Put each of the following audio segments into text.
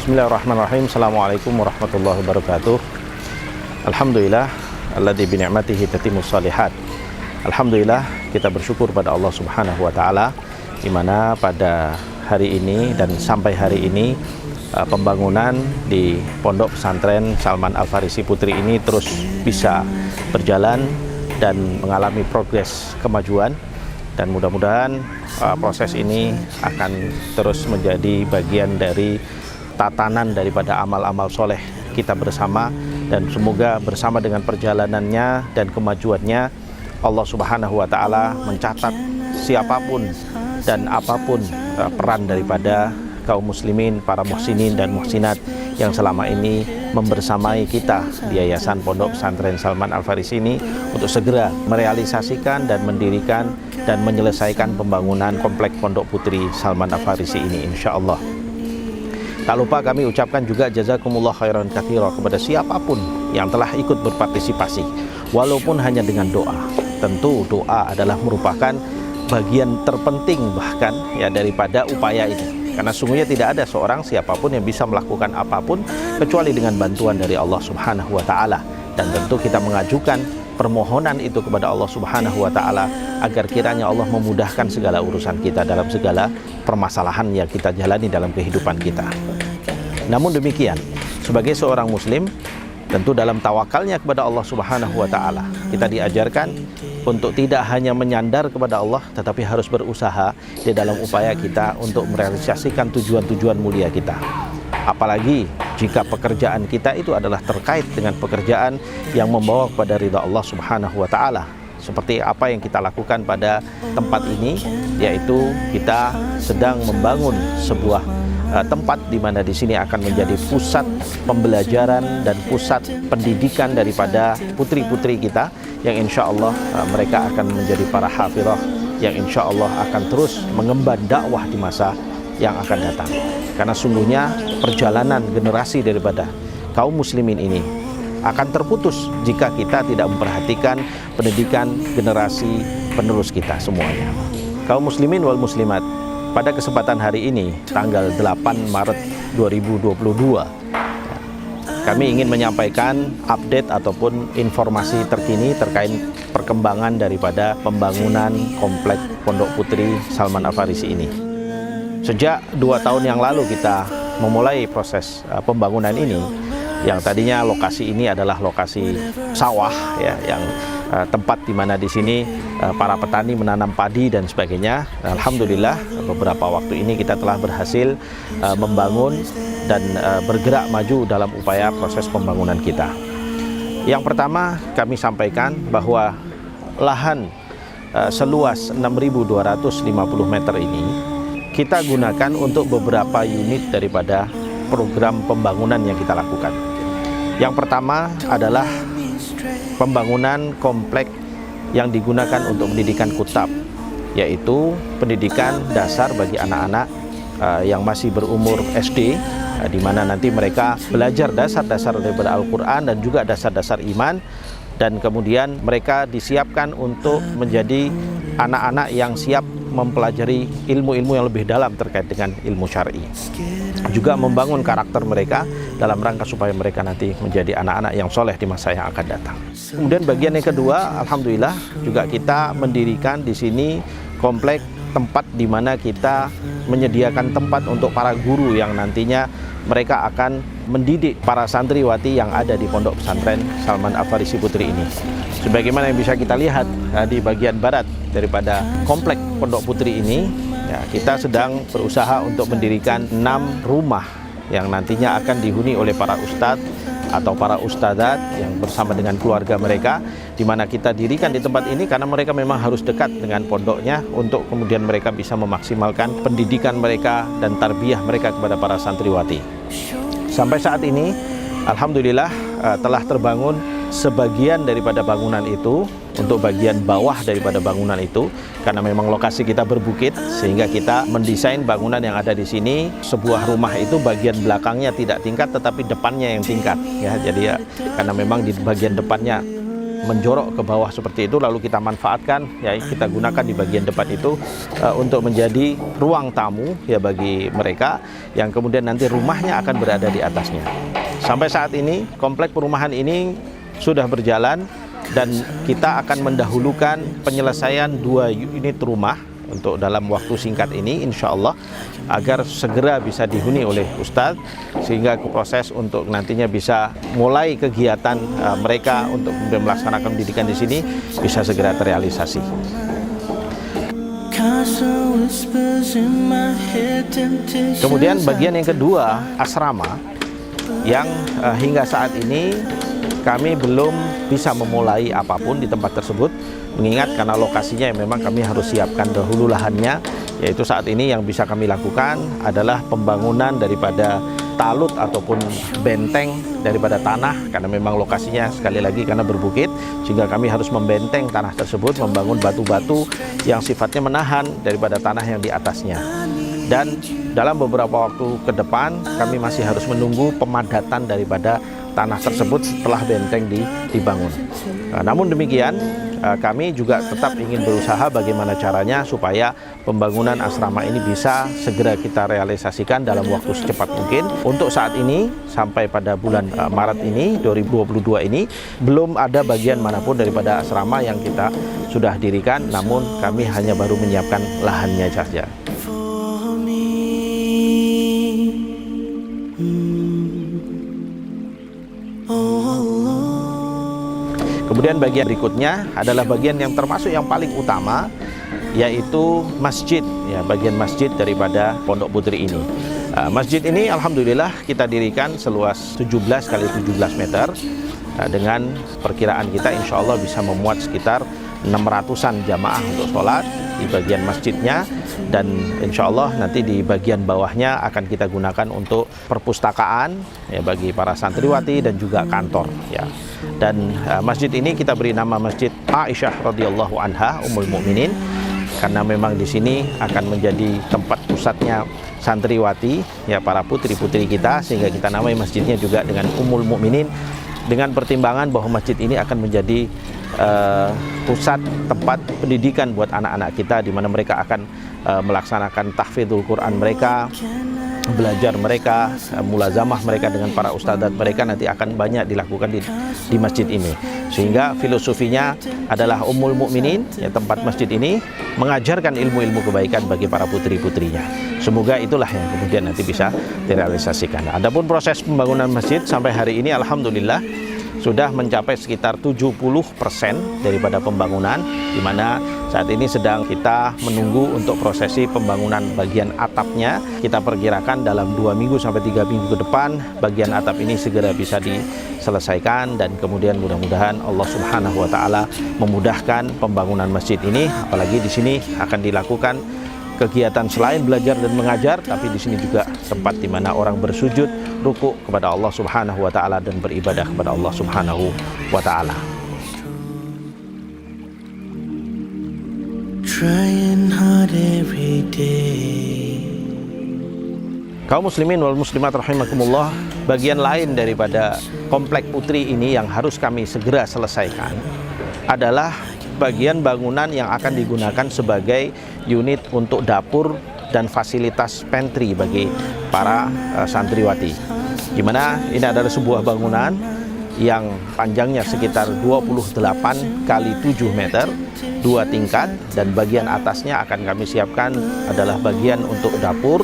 Bismillahirrahmanirrahim. Assalamualaikum warahmatullahi wabarakatuh. Alhamdulillah alladzi bi ni'matihi tatimmus shalihat. Alhamdulillah, kita bersyukur pada Allah Subhanahu wa taala di mana pada hari ini dan sampai hari ini pembangunan di Pondok Pesantren Salman Al-Farisi Putri ini terus bisa berjalan dan mengalami progres kemajuan, dan mudah-mudahan proses ini akan terus menjadi bagian dari tatanan daripada amal-amal soleh kita bersama, dan semoga bersama dengan perjalanannya dan kemajuannya Allah Subhanahu wa taala mencatat siapapun dan apapun peran daripada kaum muslimin, para muhsinin dan muhsinat yang selama ini membersamai kita di Yayasan Pondok Pesantren Salman Al-Farisi ini untuk segera merealisasikan dan mendirikan dan menyelesaikan pembangunan komplek Pondok Putri Salman Al-Farisi ini, insya Allah. Tak lupa kami ucapkan juga jazakumullah khairan katsira kepada siapapun yang telah ikut berpartisipasi, walaupun hanya dengan doa. Tentu doa adalah merupakan bagian terpenting bahkan ya daripada upaya ini, karena sungguhnya tidak ada seorang siapapun yang bisa melakukan apapun kecuali dengan bantuan dari Allah Subhanahu wa taala. Dan tentu kita mengajukan permohonan itu kepada Allah Subhanahu wa taala agar kiranya Allah memudahkan segala urusan kita dalam segala permasalahan yang kita jalani dalam kehidupan kita. Namun demikian, sebagai seorang muslim, tentu dalam tawakalnya kepada Allah Subhanahu wa taala, kita diajarkan untuk tidak hanya menyandar kepada Allah, tetapi harus berusaha di dalam upaya kita untuk merealisasikan tujuan-tujuan mulia kita. Apalagi jika pekerjaan kita itu adalah terkait dengan pekerjaan yang membawa kepada ridha Allah Subhanahu wa taala. Seperti apa yang kita lakukan pada tempat ini, yaitu kita sedang membangun sebuah tempat di mana di sini akan menjadi pusat pembelajaran dan pusat pendidikan daripada putri-putri kita yang insya Allah mereka akan menjadi para hafizah yang insya Allah akan terus mengemban dakwah di masa yang akan datang. Karena sungguhnya perjalanan generasi daripada kaum muslimin ini akan terputus jika kita tidak memperhatikan pendidikan generasi penerus kita semuanya. Kaum muslimin wal muslimat, pada kesempatan hari ini, tanggal 8 Maret 2022, kami ingin menyampaikan update ataupun informasi terkini terkait perkembangan daripada pembangunan komplek Pondok Putri Salman Al-Farisi ini. Sejak 2 tahun yang lalu kita memulai proses pembangunan ini, yang tadinya lokasi ini adalah lokasi sawah ya, yang tempat di mana di sini para petani menanam padi dan sebagainya. Alhamdulillah beberapa waktu ini kita telah berhasil membangun dan bergerak maju dalam upaya proses pembangunan kita. Yang pertama kami sampaikan bahwa lahan seluas 6.250 meter ini kita gunakan untuk beberapa unit daripada program pembangunan yang kita lakukan. Yang pertama adalah pembangunan komplek yang digunakan untuk pendidikan kutab, yaitu pendidikan dasar bagi anak-anak yang masih berumur SD, di mana nanti mereka belajar dasar-dasar daripada Al-Quran dan juga dasar-dasar iman, dan kemudian mereka disiapkan untuk menjadi anak-anak yang siap mempelajari ilmu-ilmu yang lebih dalam terkait dengan ilmu syar'i. Juga membangun karakter mereka dalam rangka supaya mereka nanti menjadi anak-anak yang soleh di masa yang akan datang. Kemudian bagian yang kedua, alhamdulillah juga kita mendirikan di sini komplek tempat di mana kita menyediakan tempat untuk para guru yang nantinya mereka akan mendidik para santriwati yang ada di Pondok Pesantren Salman Al-Farisi Putri ini. Sebagaimana yang bisa kita lihat di bagian barat daripada komplek Pondok Putri ini, ya, kita sedang berusaha untuk mendirikan 6 rumah yang nantinya akan dihuni oleh para ustadz atau para ustadzat yang bersama dengan keluarga mereka, di mana kita dirikan di tempat ini karena mereka memang harus dekat dengan pondoknya untuk kemudian mereka bisa memaksimalkan pendidikan mereka dan tarbiyah mereka kepada para santriwati. Sampai saat ini alhamdulillah telah terbangun sebagian daripada bangunan itu untuk bagian bawah daripada bangunan itu, karena memang lokasi kita berbukit sehingga kita mendesain bangunan yang ada di sini. Sebuah rumah itu bagian belakangnya tidak tingkat tetapi depannya yang tingkat ya. Jadi ya karena memang di bagian depannya menjorok ke bawah seperti itu, lalu kita manfaatkan, ya kita gunakan di bagian depan itu untuk menjadi ruang tamu ya bagi mereka yang kemudian nanti rumahnya akan berada di atasnya. Sampai saat ini komplek perumahan ini sudah berjalan dan kita akan mendahulukan penyelesaian 2 unit rumah untuk dalam waktu singkat ini insya Allah, agar segera bisa dihuni oleh Ustadz, sehingga proses untuk nantinya bisa mulai kegiatan mereka untuk kemudian melaksanakan pendidikan di sini bisa segera terrealisasi. Kemudian bagian yang kedua, asrama, yang hingga saat ini kami belum bisa memulai apapun di tempat tersebut, mengingat karena lokasinya yang memang kami harus siapkan dahulu lahannya, yaitu saat ini yang bisa kami lakukan adalah pembangunan daripada talut ataupun benteng daripada tanah, karena memang lokasinya sekali lagi karena berbukit, sehingga kami harus membenteng tanah tersebut, membangun batu-batu yang sifatnya menahan daripada tanah yang di atasnya. Dan dalam beberapa waktu ke depan kami masih harus menunggu pemadatan daripada tanah tersebut setelah benteng dibangun. Namun demikian, kami juga tetap ingin berusaha bagaimana caranya supaya pembangunan asrama ini bisa segera kita realisasikan dalam waktu secepat mungkin. Untuk saat ini, sampai pada bulan Maret ini, 2022 ini, belum ada bagian manapun daripada asrama yang kita sudah dirikan, namun kami hanya baru menyiapkan lahannya saja. Kemudian bagian berikutnya adalah bagian yang termasuk yang paling utama, yaitu masjid, ya, bagian masjid daripada Pondok Putri ini. Masjid ini alhamdulillah kita dirikan seluas 17 kali 17 meter, dengan perkiraan kita insya Allah bisa memuat sekitar 600-an jamaah untuk sholat di bagian masjidnya, dan insya Allah nanti di bagian bawahnya akan kita gunakan untuk perpustakaan ya bagi para santriwati dan juga kantor ya. Dan masjid ini kita beri nama Masjid Aisyah radhiyallahu anha Ummul Mukminin, karena memang di sini akan menjadi tempat pusatnya santriwati ya, para putri-putri kita, sehingga kita namai masjidnya juga dengan Ummul Mukminin, dengan pertimbangan bahwa masjid ini akan menjadi pusat tempat pendidikan buat anak-anak kita, di mana mereka akan melaksanakan tahfidzul Quran mereka, belajar mereka, mulazamah mereka dengan para ustadzat mereka nanti akan banyak dilakukan di masjid ini. Sehingga filosofinya adalah Ummul Mukminin, ya, tempat masjid ini mengajarkan ilmu-ilmu kebaikan bagi para putri-putrinya. Semoga itulah yang kemudian nanti bisa direalisasikan. Adapun proses pembangunan masjid sampai hari ini alhamdulillah sudah mencapai sekitar 70% daripada pembangunan, di mana saat ini sedang kita menunggu untuk prosesi pembangunan bagian atapnya. Kita perkirakan dalam 2 minggu sampai 3 minggu ke depan bagian atap ini segera bisa diselesaikan, dan kemudian mudah-mudahan Allah Subhanahu wa taala memudahkan pembangunan masjid ini, apalagi di sini akan dilakukan kegiatan selain belajar dan mengajar, tapi di sini juga tempat di mana orang bersujud, rukuk kepada Allah Subhanahu wa taala dan beribadah kepada Allah Subhanahu wa taala. Kaum muslimin wal muslimat rahimakumullah, bagian lain daripada komplek putri ini yang harus kami segera selesaikan adalah bagian bangunan yang akan digunakan sebagai unit untuk dapur dan fasilitas pantry bagi para santriwati, di mana ini adalah sebuah bangunan yang panjangnya sekitar 28 kali 7 meter, 2 tingkat, dan bagian atasnya akan kami siapkan adalah bagian untuk dapur,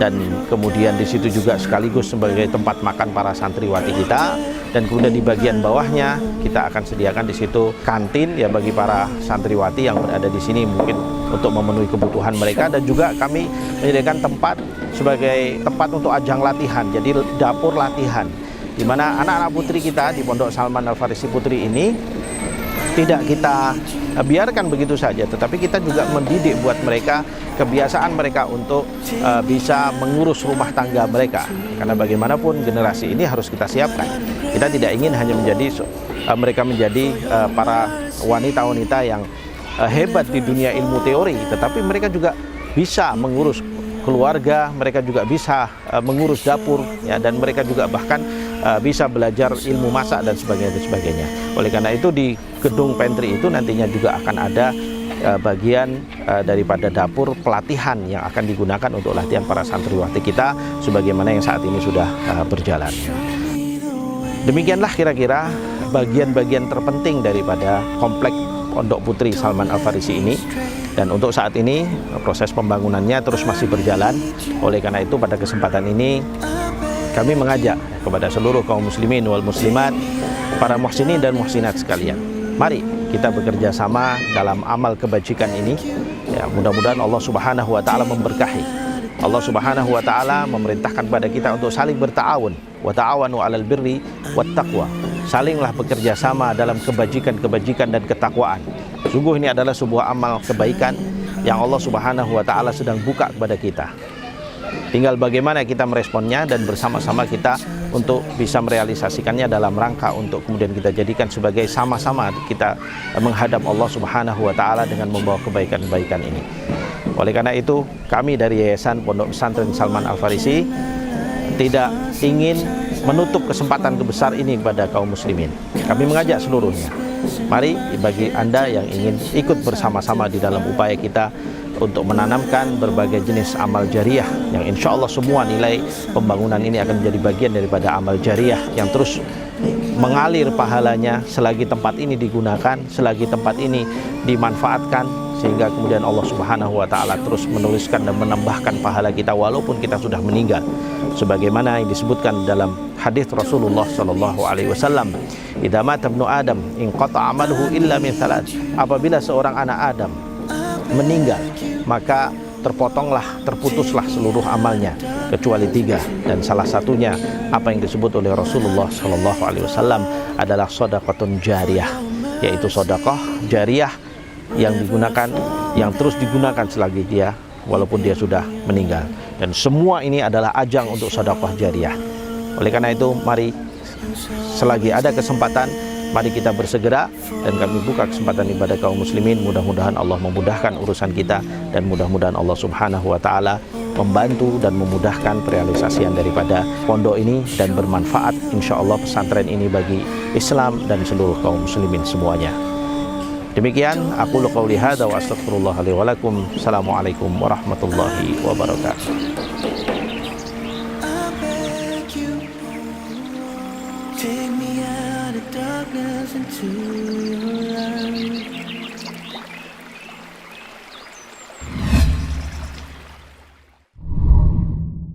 dan kemudian di situ juga sekaligus sebagai tempat makan para santriwati kita. Dan kemudian di bagian bawahnya kita akan sediakan di situ kantin ya bagi para santriwati yang berada di sini, mungkin untuk memenuhi kebutuhan mereka, dan juga kami menyediakan tempat sebagai tempat untuk ajang latihan, jadi dapur latihan, di mana anak-anak putri kita di Pondok Salman Al Farisi Putri ini tidak kita biarkan begitu saja, tetapi kita juga mendidik buat mereka kebiasaan mereka untuk bisa mengurus rumah tangga mereka, karena bagaimanapun generasi ini harus kita siapkan. Kita tidak ingin hanya menjadi mereka menjadi para wanita-wanita yang hebat di dunia ilmu teori, tetapi mereka juga bisa mengurus keluarga, mereka juga bisa mengurus dapur ya, dan mereka juga bahkan bisa belajar ilmu masak dan sebagainya. Oleh karena itu di gedung pantry itu nantinya juga akan ada bagian daripada dapur pelatihan yang akan digunakan untuk latihan para santriwati kita sebagaimana yang saat ini sudah berjalan. Demikianlah kira-kira bagian-bagian terpenting daripada komplek Pondok Putri Salman Al-Farisi ini. Dan untuk saat ini proses pembangunannya terus masih berjalan. Oleh karena itu pada kesempatan ini kami mengajak kepada seluruh kaum muslimin wal muslimat, para muhsinin dan muhsinat sekalian, mari kita bekerja sama dalam amal kebajikan ini. Ya, mudah-mudahan Allah Subhanahu wa taala memberkahi. Allah Subhanahu wa taala memerintahkan kepada kita untuk saling berta'awun, wa ta'awanu 'alal birri wat taqwa. Salinglah bekerja sama dalam kebajikan-kebajikan dan ketakwaan. Sungguh ini adalah sebuah amal kebaikan yang Allah Subhanahu wa taala sedang buka kepada kita. Tinggal bagaimana kita meresponnya dan bersama-sama kita untuk bisa merealisasikannya dalam rangka untuk kemudian kita jadikan sebagai sama-sama kita menghadap Allah Subhanahu wa taala dengan membawa kebaikan-kebaikan ini. Oleh karena itu, kami dari Yayasan Pondok Pesantren Salman Al-Farisi tidak ingin menutup kesempatan besar ini kepada kaum muslimin. Kami mengajak seluruhnya, mari bagi Anda yang ingin ikut bersama-sama di dalam upaya kita untuk menanamkan berbagai jenis amal jariah yang insya Allah semua nilai pembangunan ini akan menjadi bagian daripada amal jariah yang terus mengalir pahalanya selagi tempat ini digunakan, selagi tempat ini dimanfaatkan, sehingga kemudian Allah Subhanahu wa taala terus menuliskan dan menambahkan pahala kita walaupun kita sudah meninggal. Sebagaimana yang disebutkan dalam hadis Rasulullah sallallahu alaihi wasallam, "Idza mata ibnu Adam inqata 'amaluhu illa min thalath." Apabila seorang anak Adam meninggal, maka terputuslah seluruh amalnya kecuali 3, dan salah satunya apa yang disebut oleh Rasulullah sallallahu alaihi wasallam adalah shadaqatun jariyah, yaitu sedekah jariyah yang digunakan, yang terus digunakan selagi dia walaupun dia sudah meninggal. Dan semua ini adalah ajang untuk sedekah jariyah. Oleh karena itu, mari selagi ada kesempatan, mari kita bersegera, dan kami buka kesempatan ibadah kaum muslimin. Mudah-mudahan Allah memudahkan urusan kita, dan mudah-mudahan Allah Subhanahu wa taala membantu dan memudahkan perealisasian daripada pondok ini dan bermanfaat insya Allah pesantren ini bagi Islam dan seluruh kaum muslimin semuanya. Demikian aku qauli hadza wa astaghfirullah li wa lakum. Assalamualaikum warahmatullahi wabarakatuh. Take me out of darkness into your light.